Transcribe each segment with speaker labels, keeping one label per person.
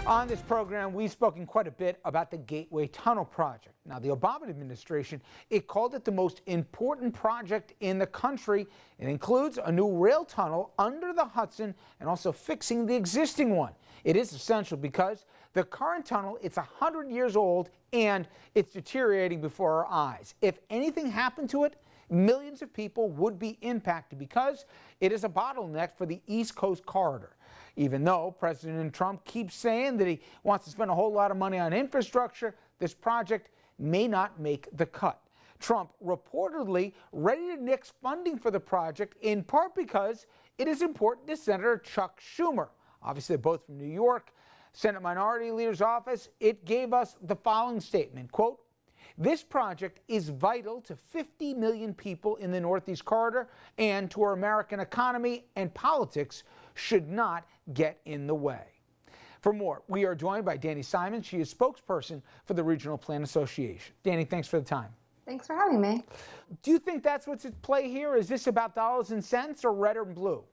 Speaker 1: On this program, we've spoken quite a bit about the Gateway Tunnel project. Now, the Obama administration, it called it the most important project in the country. It includes a new rail tunnel under the Hudson and also fixing the existing one. It is essential because the current tunnel, it's 100 years old and it's deteriorating before our eyes. If anything happened to it, millions of people would be impacted because it is a bottleneck for the East Coast corridor. Even though President Trump keeps saying that he wants to spend a whole lot of money on infrastructure, this project may not make the cut. Trump reportedly ready to nix funding for the project, in part because it is important to Senator Chuck Schumer. Obviously, both from New York, Senate Minority Leader's office, it gave us the following statement, quote, "This project is vital to 50 million people in the Northeast Corridor and to our American economy, and politics should not get in the way." For more, we are joined by Dani Simons. She is spokesperson for the Regional Plan Association. Dani, thanks for the time.
Speaker 2: Thanks for having me.
Speaker 1: Do you think that's what's at play here? Is this about dollars and cents or red or blue?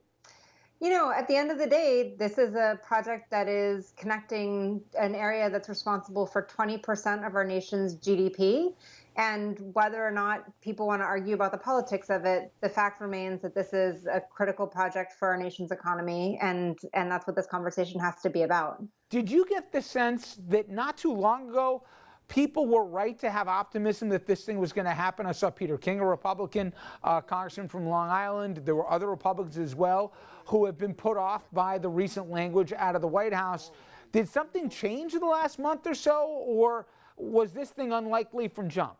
Speaker 2: You know, at the end of the day, this is a project that is connecting an area that's responsible for 20% of our nation's GDP. And whether or not people want to argue about the politics of it, the fact remains that this is a critical project for our nation's economy. And that's what this conversation has to be about.
Speaker 1: Did you get the sense that not too long ago, people were right to have optimism that this thing was going to happen? I saw Peter King, a Republican congressman from Long Island. There were other Republicans as well who have been put off by the recent language out of the White House. Did something change in the last month or so, or was this thing unlikely from jump?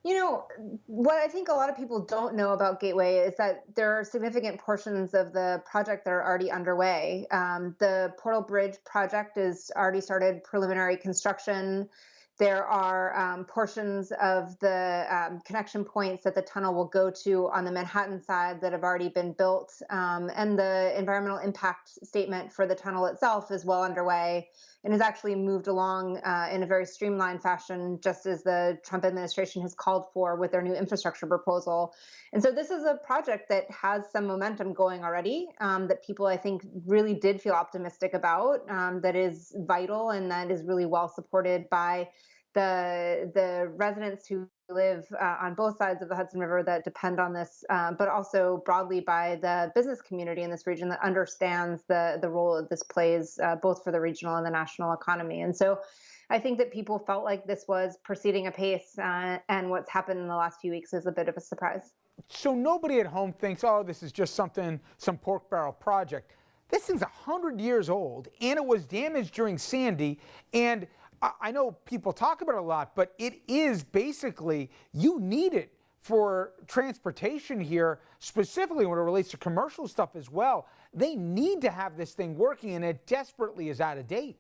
Speaker 2: You know, what I think a lot of people don't know about Gateway is that there are significant portions of the project that are already underway. The Portal Bridge project has already started preliminary construction. There are portions of the connection points that the tunnel will go to on the Manhattan side that have already been built. And the environmental impact statement for the tunnel itself is well underway and has actually moved along in a very streamlined fashion, just as the Trump administration has called for with their new infrastructure proposal. And so this is a project that has some momentum going already, that people, I think, really did feel optimistic about, that is vital and that is really well supported by the residents who live on both sides of the Hudson River that depend on this, but also broadly by the business community in this region that understands the role that this plays both for the regional and the national economy. And so I think that people felt like this was proceeding apace, and what's happened in the last few weeks is a bit of a surprise.
Speaker 1: So nobody at home thinks, oh, this is just some pork barrel project. This thing's 100 years old, and it was damaged during Sandy, and I know people talk about it a lot, but it is basically, you need it for transportation here, specifically when it relates to commercial stuff as well. They need to have this thing working, and it desperately is out of date.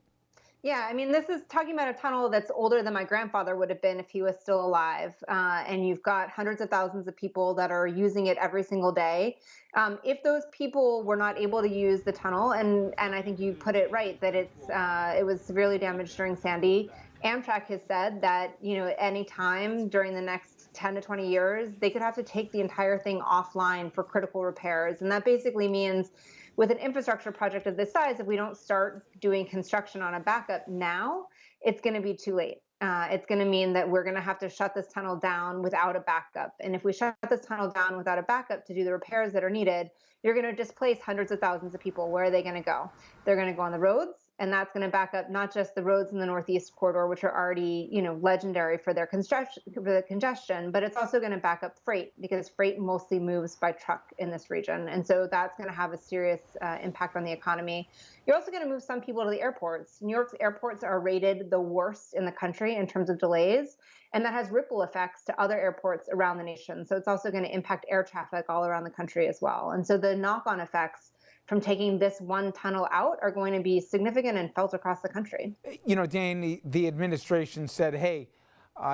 Speaker 2: Yeah, I mean, this is talking about a tunnel that's older than my grandfather would have been if he was still alive. And you've got hundreds of thousands of people that are using it every single day. If those people were not able to use the tunnel, and I think you put it right, that it was severely damaged during Sandy, Amtrak has said that, you know, any time during the next 10 to 20 years, they could have to take the entire thing offline for critical repairs. And that basically means with an infrastructure project of this size, if we don't start doing construction on a backup now, it's going to be too late. It's going to mean that we're going to have to shut this tunnel down without a backup. And if we shut this tunnel down without a backup to do the repairs that are needed, you're going to displace hundreds of thousands of people. Where are they going to go? They're going to go on the roads. And that's going to back up not just the roads in the Northeast corridor, which are already, you know, legendary for their congestion, but it's also going to back up freight, because freight mostly moves by truck in this region. And so that's going to have a serious impact on the economy. You're also going to move some people to the airports. New York's airports are rated the worst in the country in terms of delays, and that has ripple effects to other airports around the nation. So it's also going to impact air traffic all around the country as well. And so the knock-on effects from taking this one tunnel out are going to be significant and felt across the country.
Speaker 1: You know, Dan, the administration said, hey,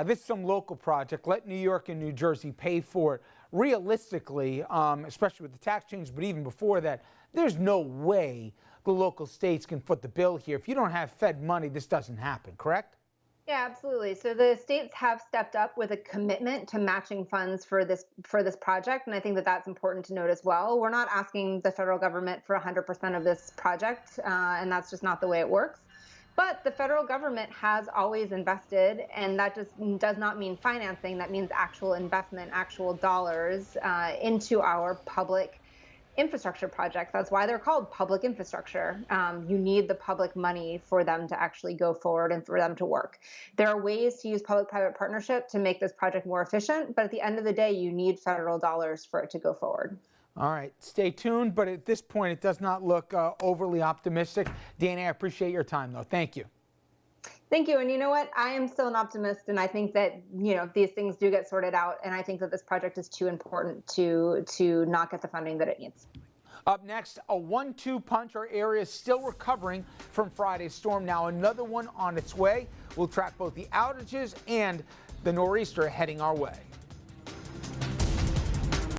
Speaker 1: this is some local project. Let New York and New Jersey pay for it. Realistically, especially with the tax change, but even before that, there's no way the local states can foot the bill here. If you don't have Fed money, this doesn't happen, correct?
Speaker 2: Yeah, absolutely. So the states have stepped up with a commitment to matching funds for this project, and I think that that's important to note as well. We're not asking the federal government for 100% of this project, and that's just not the way it works. But the federal government has always invested, and that just does not mean financing. That means actual investment, actual dollars into our public infrastructure projects. That's why they're called public infrastructure. You need the public money for them to actually go forward and for them to work. There are ways to use public-private partnership to make this project more efficient, but at the end of the day, you need federal dollars for it to go forward.
Speaker 1: All right, stay tuned, but at this point, it does not look overly optimistic. Dani, I appreciate your time, though. Thank you.
Speaker 2: Thank you. And you know what? I am still an optimist, and I think that these things do get sorted out. And I think that this project is too important to not get the funding that it needs.
Speaker 1: Up next, a 1-2 punch. Our area is still recovering from Friday's storm. Now another one on its way. We'll track both the outages and the nor'easter heading our way.